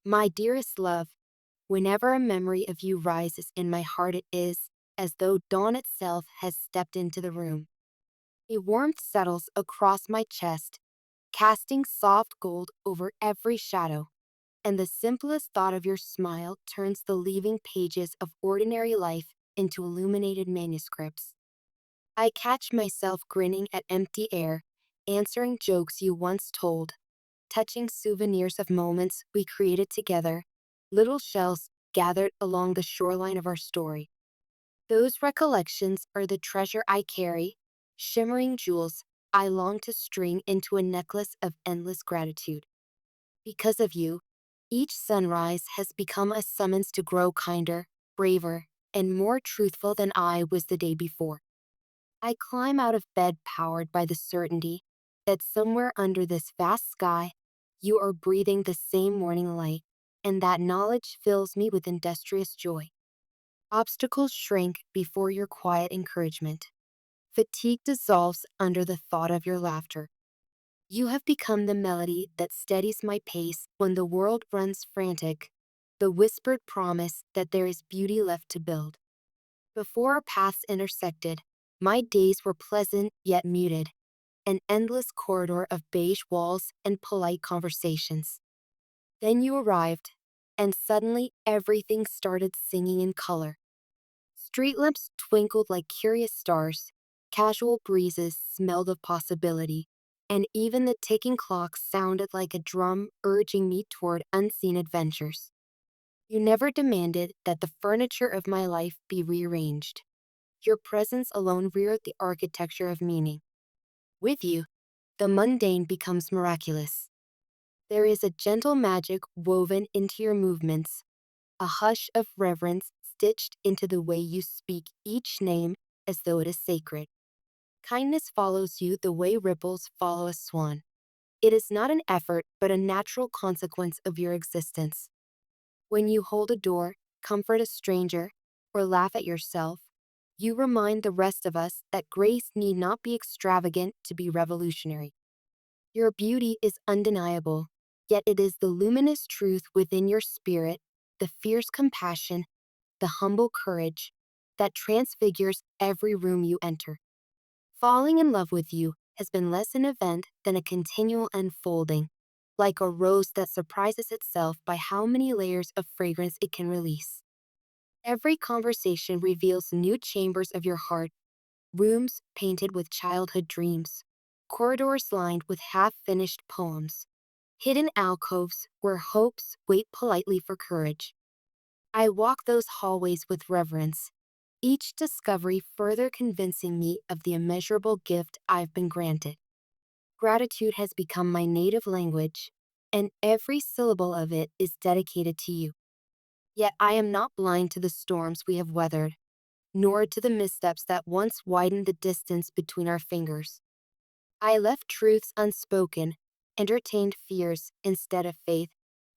My dearest love, whenever a memory of you rises in my heart, it is as though dawn itself has stepped into the room. A warmth settles across my chest, casting soft gold over every shadow, and the simplest thought of your smile turns the leaving pages of ordinary life into illuminated manuscripts. I catch myself grinning at empty air, answering jokes you once told, touching souvenirs of moments we created together, little shells gathered along the shoreline of our story. Those recollections are the treasure I carry, shimmering jewels I long to string into a necklace of endless gratitude. Because of you, each sunrise has become a summons to grow kinder, braver, and more truthful than I was the day before. I climb out of bed powered by the certainty that somewhere under this vast sky, you are breathing the same morning light, and that knowledge fills me with industrious joy. Obstacles shrink before your quiet encouragement. Fatigue dissolves under the thought of your laughter. You have become the melody that steadies my pace when the world runs frantic, the whispered promise that there is beauty left to build. Before our paths intersected, my days were pleasant yet muted, an endless corridor of beige walls and polite conversations. Then you arrived, and suddenly everything started singing in color. Street lamps twinkled like curious stars, casual breezes smelled of possibility, and even the ticking clock sounded like a drum urging me toward unseen adventures. You never demanded that the furniture of my life be rearranged. Your presence alone reared the architecture of meaning. With you, the mundane becomes miraculous. There is a gentle magic woven into your movements, a hush of reverence stitched into the way you speak each name as though it is sacred. Kindness follows you the way ripples follow a swan. It is not an effort, but a natural consequence of your existence. When you hold a door, comfort a stranger, or laugh at yourself, you remind the rest of us that grace need not be extravagant to be revolutionary. Your beauty is undeniable, yet it is the luminous truth within your spirit, the fierce compassion, the humble courage that transfigures every room you enter. Falling in love with you has been less an event than a continual unfolding, like a rose that surprises itself by how many layers of fragrance it can release. Every conversation reveals new chambers of your heart, rooms painted with childhood dreams, corridors lined with half-finished poems, hidden alcoves where hopes wait politely for courage. I walk those hallways with reverence, each discovery further convincing me of the immeasurable gift I've been granted. Gratitude has become my native language, and every syllable of it is dedicated to you. Yet I am not blind to the storms we have weathered, nor to the missteps that once widened the distance between our fingers. I left truths unspoken, entertained fears instead of faith,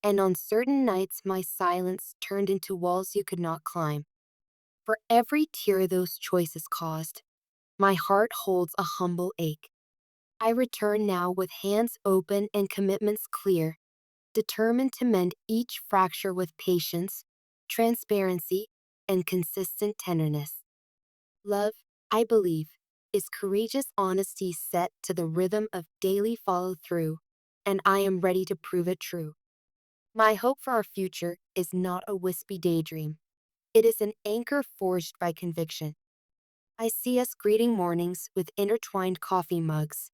and on certain nights my silence turned into walls you could not climb. For every tear those choices caused, my heart holds a humble ache. I return now with hands open and commitments clear, determined to mend each fracture with patience, transparency, and consistent tenderness. Love, I believe, is courageous honesty set to the rhythm of daily follow through, and I am ready to prove it true. My hope for our future is not a wispy daydream. It is an anchor forged by conviction. I see us greeting mornings with intertwined coffee mugs,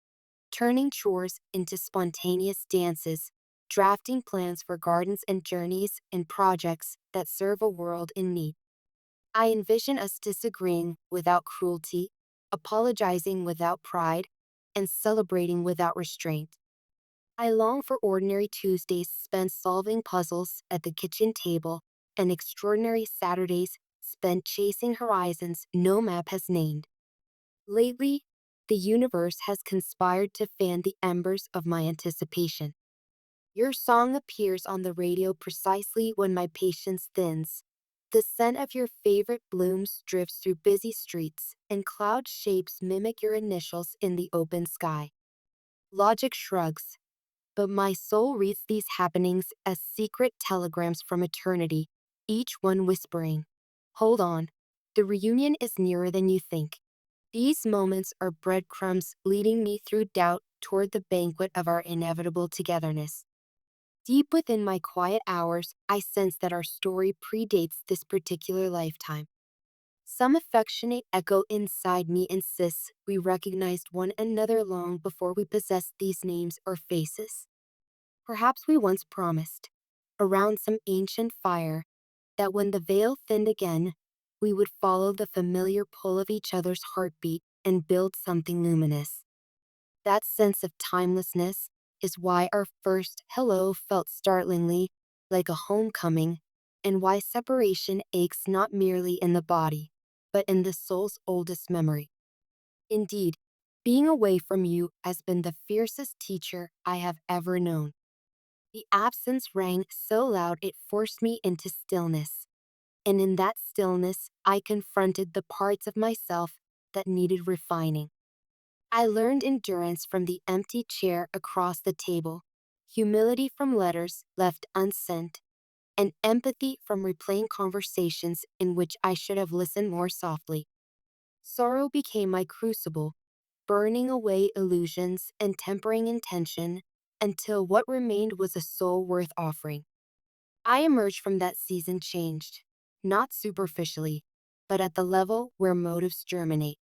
turning chores into spontaneous dances, drafting plans for gardens and journeys and projects that serve a world in need. I envision us disagreeing without cruelty, apologizing without pride, and celebrating without restraint. I long for ordinary Tuesdays spent solving puzzles at the kitchen table and extraordinary Saturdays spent chasing horizons no map has named. Lately, the universe has conspired to fan the embers of my anticipation. Your song appears on the radio precisely when my patience thins. The scent of your favorite blooms drifts through busy streets, and cloud shapes mimic your initials in the open sky. Logic shrugs. but my soul reads these happenings as secret telegrams from eternity, each one whispering, "Hold on, the reunion is nearer than you think." These moments are breadcrumbs leading me through doubt toward the banquet of our inevitable togetherness. Deep within my quiet hours, I sense that our story predates this particular lifetime. Some affectionate echo inside me insists we recognized one another long before we possessed these names or faces. Perhaps we once promised, around some ancient fire, that when the veil thinned again, we would follow the familiar pull of each other's heartbeat and build something luminous. That sense of timelessness is why our first hello felt startlingly like a homecoming, and why separation aches not merely in the body, but in the soul's oldest memory. Indeed, being away from you has been the fiercest teacher I have ever known. The absence rang so loud it forced me into stillness, and in that stillness I confronted the parts of myself that needed refining. I learned endurance from the empty chair across the table, humility from letters left unsent, and empathy from replaying conversations in which I should have listened more softly. Sorrow became my crucible, burning away illusions and tempering intention until what remained was a soul worth offering. I emerged from that season changed, not superficially, but at the level where motives germinate.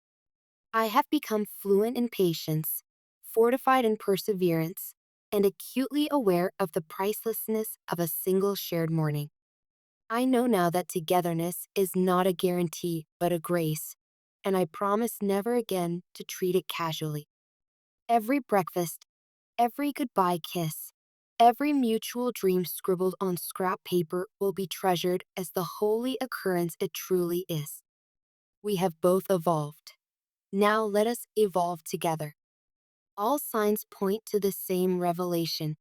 I have become fluent in patience, fortified in perseverance, and acutely aware of the pricelessness of a single shared morning. I know now that togetherness is not a guarantee but a grace, and I promise never again to treat it casually. Every breakfast, every goodbye kiss, every mutual dream scribbled on scrap paper will be treasured as the holy occurrence it truly is. We have both evolved. Now let us evolve together. All signs point to the same revelation.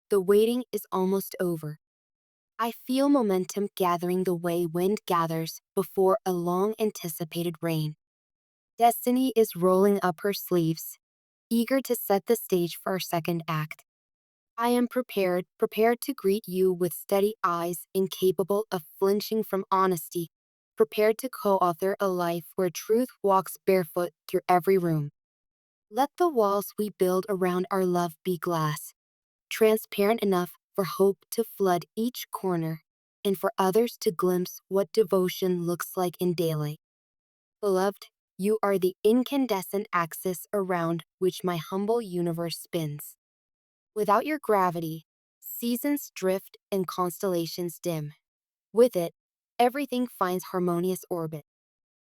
The waiting is almost over. I feel momentum gathering the way wind gathers before a long anticipated rain. Destiny is rolling up her sleeves, eager to set the stage for our second act. I am prepared to greet you with steady eyes, incapable of flinching from honesty, prepared to co-author a life where truth walks barefoot through every room. Let the walls we build around our love be glass, transparent enough for hope to flood each corner, and for others to glimpse what devotion looks like in daylight. Beloved, you are the incandescent axis around which my humble universe spins. Without your gravity, seasons drift and constellations dim. With it, everything finds harmonious orbit.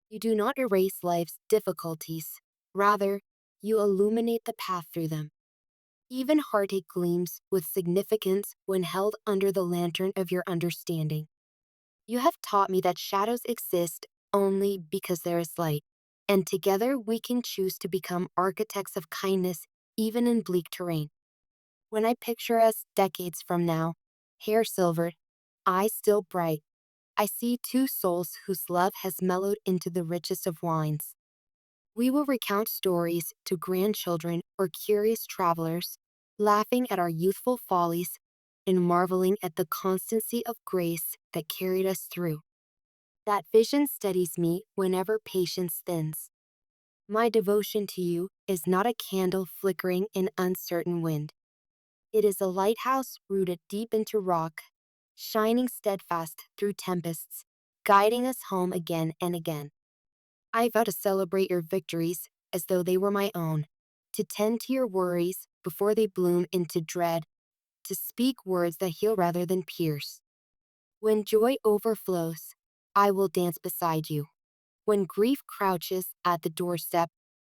You do not erase life's difficulties. Rather, you illuminate the path through them. Even heartache gleams with significance when held under the lantern of your understanding. You have taught me that shadows exist only because there is light, and together we can choose to become architects of kindness even in bleak terrain. When I picture us decades from now, hair silvered, eyes still bright, I see two souls whose love has mellowed into the richest of wines. We will recount stories to grandchildren or curious travelers, laughing at our youthful follies and marveling at the constancy of grace that carried us through. That vision steadies me whenever patience thins. My devotion to you is not a candle flickering in uncertain wind. It is a lighthouse rooted deep into rock, shining steadfast through tempests, guiding us home again and again. I vow to celebrate your victories as though they were my own, to tend to your worries before they bloom into dread, to speak words that heal rather than pierce. When joy overflows, I will dance beside you. When grief crouches at the doorstep,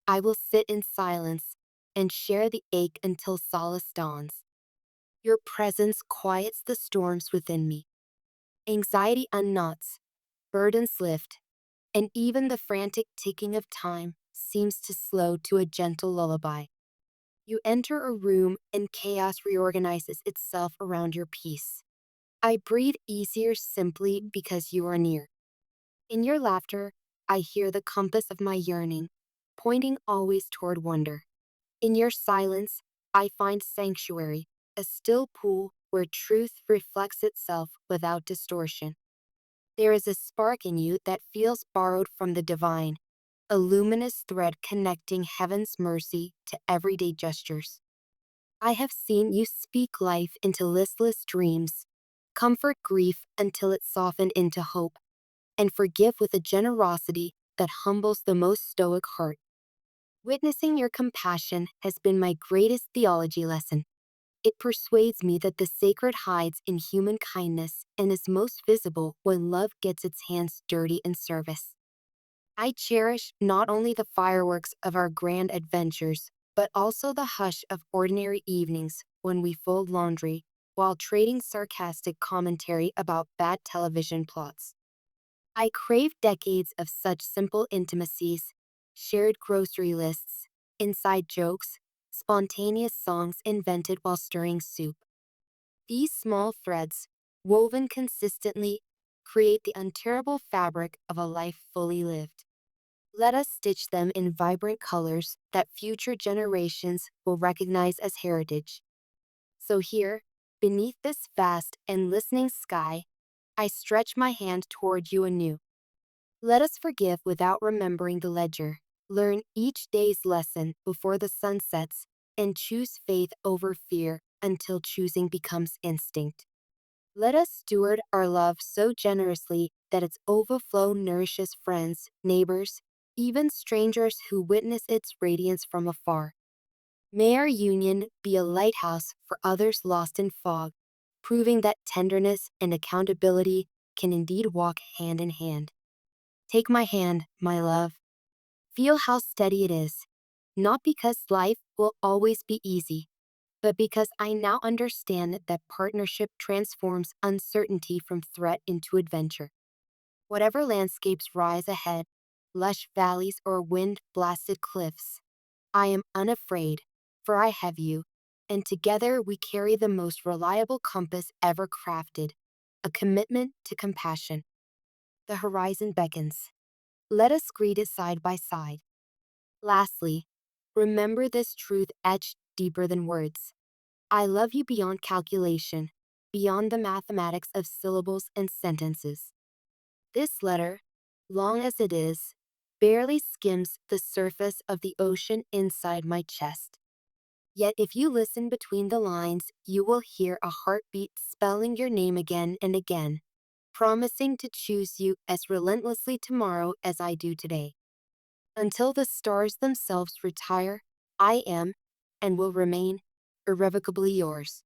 I will sit in silence and share the ache until solace dawns. Your presence quiets the storms within me. Anxiety unknots, burdens lift, and even the frantic ticking of time seems to slow to a gentle lullaby. You enter a room and chaos reorganizes itself around your peace. I breathe easier simply because you are near. In your laughter, I hear the compass of my yearning, pointing always toward wonder. In your silence, I find sanctuary, a still pool where truth reflects itself without distortion. There is a spark in you that feels borrowed from the divine, a luminous thread connecting heaven's mercy to everyday gestures. I have seen you speak life into listless dreams, comfort grief until it softened into hope, and forgive with a generosity that humbles the most stoic heart. Witnessing your compassion has been my greatest theology lesson. It persuades me that the sacred hides in human kindness and is most visible when love gets its hands dirty in service. I cherish not only the fireworks of our grand adventures, but also the hush of ordinary evenings when we fold laundry while trading sarcastic commentary about bad television plots. I crave decades of such simple intimacies, shared grocery lists, inside jokes, spontaneous songs invented while stirring soup. These small threads, woven consistently, create the untearable fabric of a life fully lived. Let us stitch them in vibrant colors that future generations will recognize as heritage. So here, beneath this vast and listening sky, I stretch my hand toward you anew. Let us forgive without remembering the ledger, learn each day's lesson before the sun sets, and choose faith over fear until choosing becomes instinct. Let us steward our love so generously that its overflow nourishes friends, neighbors, even strangers who witness its radiance from afar. May our union be a lighthouse for others lost in fog, proving that tenderness and accountability can indeed walk hand in hand. Take my hand, my love. Feel how steady it is, not because life will always be easy, but because I now understand that partnership transforms uncertainty from threat into adventure. Whatever landscapes rise ahead, lush valleys or wind-blasted cliffs, I am unafraid, for I have you, and together we carry the most reliable compass ever crafted, a commitment to compassion. The horizon beckons. Let us greet it side by side. Lastly, remember this truth etched deeper than words. I love you beyond calculation, beyond the mathematics of syllables and sentences. This letter, long as it is, barely skims the surface of the ocean inside my chest. Yet if you listen between the lines, you will hear a heartbeat spelling your name again and again, promising to choose you as relentlessly tomorrow as I do today. Until the stars themselves retire, I am, and will remain, irrevocably yours.